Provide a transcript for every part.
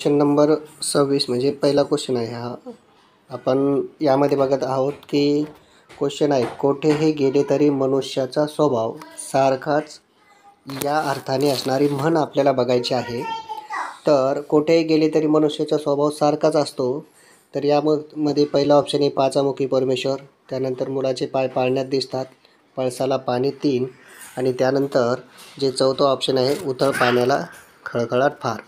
Question number 26 म्हणजे पहिला question आहे हा. आपण यामध्ये बघत आहोत की क्वेश्चन आहे, कोठेही गेले तरी मनुष्याचा स्वभाव सारखाच या अर्थाने असणारी म्हण आपल्याला बघायची आहे. तर कोठेही गेले तरी मनुष्याचा स्वभाव सारखाच असतो. तर यामध्ये पहिला ऑप्शन आहे पाचामुखी परमेश्वर. त्यानंतर मुलाचे पाय पाळण्यात दिसतात, पळसाला पाणी 3 आणि त्यानंतर जे चौथं ऑप्शन आहे उथळ पाण्याला खळखळाट फार.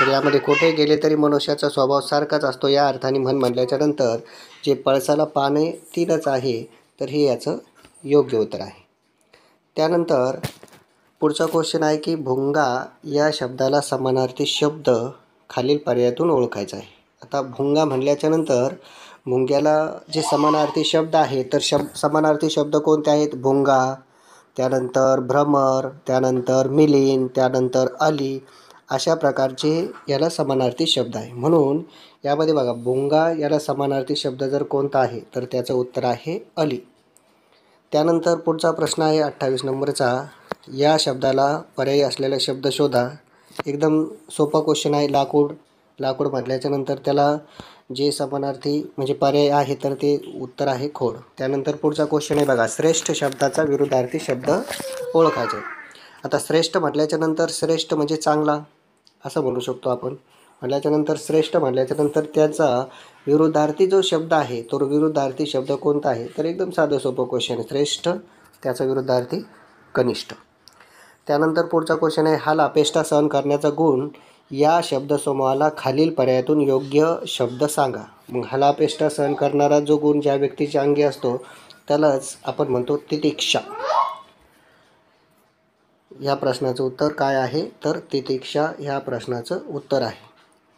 तर यामध्ये कोठे गेले तरी मनुष्याचा स्वभाव सारखाच असतो या अर्थाने म्हण म्हटल्याच्या नंतर जे पळसाला पाने 3च आहे, तर हे याचं योग्य उत्तर आहे. त्यानंतर पुढचा क्वेश्चन आहे की भुंगा या शब्दाला समानार्थी शब्द खालील पर्यायातून ओळखायचा आहे. आता भुंगा म्हटल्याच्या नंतर भुंग्याला जे समानार्थी शब्द आहे, तर समानार्थी शब्द कोणते आहेत? भुंगा, त्यानंतर भ्रमर, त्यानंतर मिलिंद, त्यानंतर अली, अशा प्रकारचे याला समानार्थी शब्द आहे. म्हणून यामध्ये बघा, भुंगा याला समानार्थी शब्द जर कोणता आहे, तर त्याचं उत्तर आहे अली. त्यानंतर पुढचा प्रश्न आहे 28 नंबरचा. या शब्दाला पर्यायी असलेला शब्द शोधा. एकदम सोपा क्वेश्चन आहे. लाकूड. लाकूड म्हटल्याच्या नंतर त्याला जे समानार्थी म्हणजे पर्याय आहे, तर ते उत्तर आहे खोड. त्यानंतर पुढचा क्वेश्चन आहे बघा, श्रेष्ठ शब्दाचा विरुद्धार्थी शब्द ओळखायचे. आता श्रेष्ठ म्हटल्याच्या नंतर श्रेष्ठ म्हणजे चांगला असं म्हणू शकतो आपण. म्हटल्याच्यानंतर श्रेष्ठ म्हटल्याच्यानंतर त्याचा विरुद्धार्थी जो शब्द आहे, तो विरुद्धार्थी शब्द कोणता आहे? तर एकदम साधं सोपं क्वेश्चन आहे. श्रेष्ठ, त्याचा विरुद्धार्थी कनिष्ठ. त्यानंतर पुढचा क्वेश्चन आहे, हाल अपेष्टा सहन करण्याचा गुण या शब्दसमूहाला खालील पर्यायातून योग्य शब्द सांगा. मग हाल अपेष्टा सहन करणारा जो गुण ज्या व्यक्तीच्या अंगी असतो त्यालाच आपण म्हणतो तितिक्षा. या प्रश्नाचं उत्तर काय आहे? तर तितिक्षा ह्या प्रश्नाचं उत्तर आहे.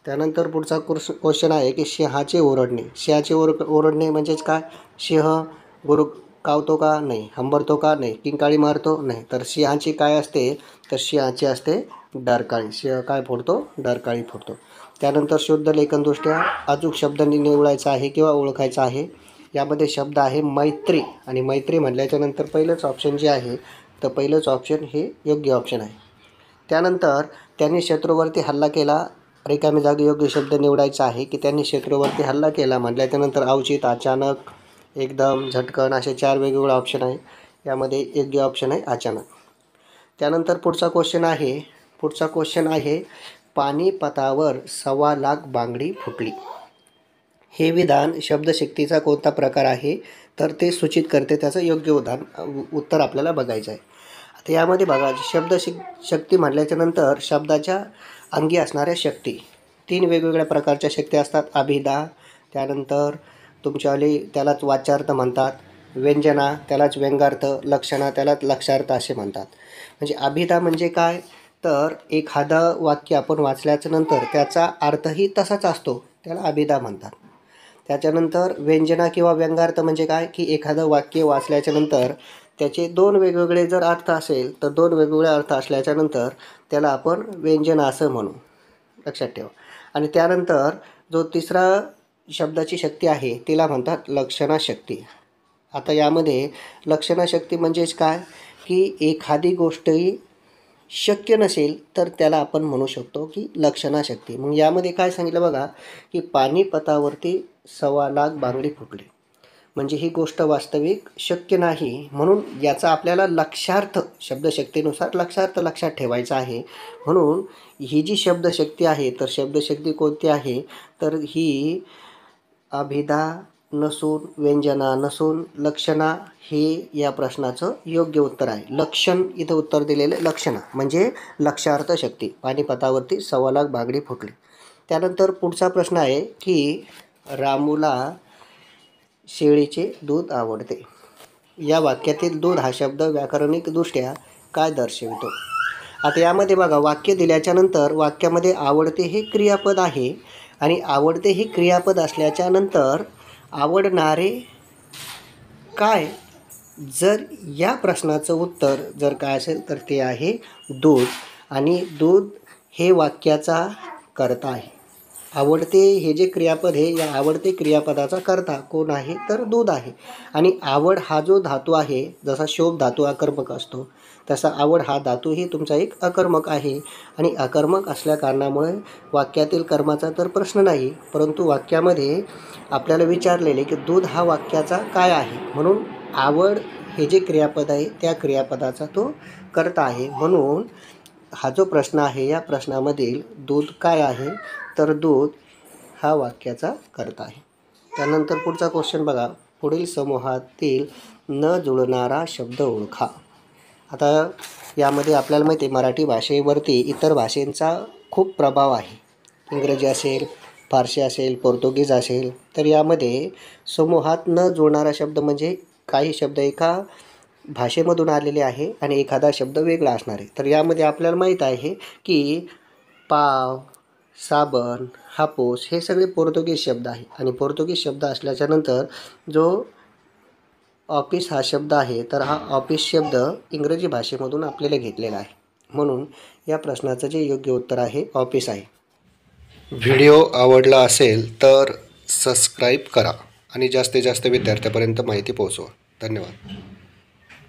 त्यानंतर पुढचा क्वेश्चन आहे की सिंहाचे ओरडणे. सिंहाचे ओरडणे म्हणजेच काय? सिंह गुरु कावतो का? नाही. हंबरतो का? नाही. किंकाळी मारतो? नाही. तर सिंहाची काय असते? तर सिंहाची असते डरकाळी. सिंह काय फोडतो? डरकाळी फोडतो. त्यानंतर शुद्ध लेखनदृष्ट्या अचूक शब्द निवडायचा आहे किंवा ओळखायचा आहे. यामध्ये शब्द आहे मैत्री, आणि मैत्री म्हटल्याच्या नंतर पहिलंच ऑप्शन जे आहे, तर पहिलंच ऑप्शन हे योग्य ऑप्शन आहे. त्यानंतर त्यांनी शत्रूवरती हल्ला केला. रिकामी जागी योग्य शब्द निवडायचा आहे की त्यांनी शत्रूवरती हल्ला केला म्हटल्याच्यानंतर अवचित, अचानक, एकदम, झटकन असे 4 वेगवेगळे ऑप्शन आहे. यामध्ये योग्य ऑप्शन आहे अचानक. त्यानंतर पुढचा क्वेश्चन आहे पानिपतावर 1.25 लाख बांगडी फुटली. हे विधान शब्दशक्तीचा कोणता प्रकार आहे? तर ते सूचित करते. त्याचं योग्य उत्तर आपल्याला बघायचं आहे. आता यामध्ये बघा, शक्ती म्हटल्याच्या नंतर शब्दाच्या अंगी असणाऱ्या शक्ती 3 वेगवेगळ्या प्रकारच्या शक्ती असतात. अभिधा, त्यानंतर तुमच्यावाली त्यालाच वाच्यार्थ म्हणतात. व्यंजना त्यालाच व्यंगार्थ, लक्षणा त्यालाच लक्षार्थ असे म्हणतात. म्हणजे अभिधा म्हणजे काय? तर एखादं वाक्य आपण वाचल्याच्या नंतर त्याचा अर्थही तसाच असतो, त्याला अभिधा म्हणतात. त्याच्यानंतर व्यंजना किंवा व्यंगार्थ म्हणजे काय? की एखादं वाक्य वाचल्याच्या नंतर त्याचे 2 वेगवेगळे जर अर्थ असेल, तर 2 वेगवेगळे अर्थ असल्याच्यानंतर त्याला आपण व्यंजन असं म्हणू. लक्षात ठेवा. आणि त्यानंतर जो तिसरा शब्दाची शक्ती आहे तिला म्हणतात लक्षणाशक्ती. आता यामध्ये लक्षणाशक्ती म्हणजेच काय? की एखादी गोष्टही शक्य नसेल तर त्याला आपण म्हणू शकतो की लक्षणाशक्ती. मग यामध्ये काय सांगितलं बघा, की पानिपतावरती 1.25 लाख बांगडी फुटली. म्हणजे ही गोष्ट वास्तविक शक्य नाही, म्हणून याचा आपल्याला लक्षार्थ शब्दशक्तीनुसार लक्षार्थ लक्षात ठेवायचा आहे. म्हणून ही जी शब्दशक्ती आहे, तर शब्दशक्ती कोणती आहे? तर ही अभिधा नसून, व्यंजना नसून, लक्षणा हे या प्रश्नाचं योग्य उत्तर आहे. लक्षण इथं उत्तर दिलेलं, लक्षणा म्हणजे लक्षार्थ शक्ती. पानिपतावरती 1.25 लाख बांगडी फुटली. त्यानंतर पुढचा प्रश्न आहे की रामूला शेळीचे दूध आवडते. या वाक्यातील दूध हा शब्द व्याकरणिकदृष्ट्या काय दर्शवितो? आता यामध्ये बघा, वाक्य दिल्याच्या नंतर वाक्यामध्ये आवडते हे क्रियापद आहे, आणि आवडते हे क्रियापद असल्याच्या नंतर आवडणारे काय? जर या प्रश्नाचं उत्तर जर काय असेल तर ते आहे दूध, आणि दूध हे वाक्याचा कर्ता आहे. आवडते हे जे क्रियापद आहे, या आवडते क्रियापदाचा कर्ता कोण आहे? तर दूध आहे. आणि आवड हा जो धातू आहे, जसा शोभ धातू आकर्मक असतो, तसा आवड हा धातूही तुमचा एक अकर्मक आहे आणि अकर्मक असल्या कारणामुळे वाक्यातील कर्माचा तर प्रश्न नाही, परंतु वाक्यामध्ये आपल्याला विचारलेले की दूध हा वाक्याचा काय आहे, म्हणून आवड हे जे क्रियापद आहे त्या क्रियापदाचा तो कर्ता आहे. म्हणून हा जो प्रश्न आहे या प्रश्नामधील दूध काय आहे, तर दूध हा वाक्याचा कर्ता आहे. त्यानंतर पुढचा क्वेश्चन बघा. पुढील समूहातील न जुळणारा शब्द ओळखा. आता यामध्ये आपल्याला माहिती आहे मराठी भाषेवरती इतर भाषेंचा खूप प्रभाव आहे. इंग्रजी असेल, फारसी असेल, पोर्तुगीज असेल. तर यामध्ये समूहात न जुळणारा शब्द म्हणजे काही शब्द एका भाषेमधून आलेले आहे आणि एखादा शब्द वेगळा असणार आहे. तर यामध्ये आपल्याला माहीत आहे की पाव, साबण, हापूस हे सगळे पोर्तुगीज शब्द आहे आणि पोर्तुगीज शब्द असल्याच्यानंतर जो ऑफिस हा शब्द आहे तर हा ऑफिस शब्द इंग्रजी भाषेमधून आपल्याला घेतलेला आहे. म्हणून या प्रश्नाचं जे योग्य उत्तर आहे ऑफिस आहे. व्हिडिओ आवडला असेल तर सबस्क्राईब करा आणि जास्तीत जास्त विद्यार्थ्यांपर्यंत माहिती पोहोचवा. धन्यवाद.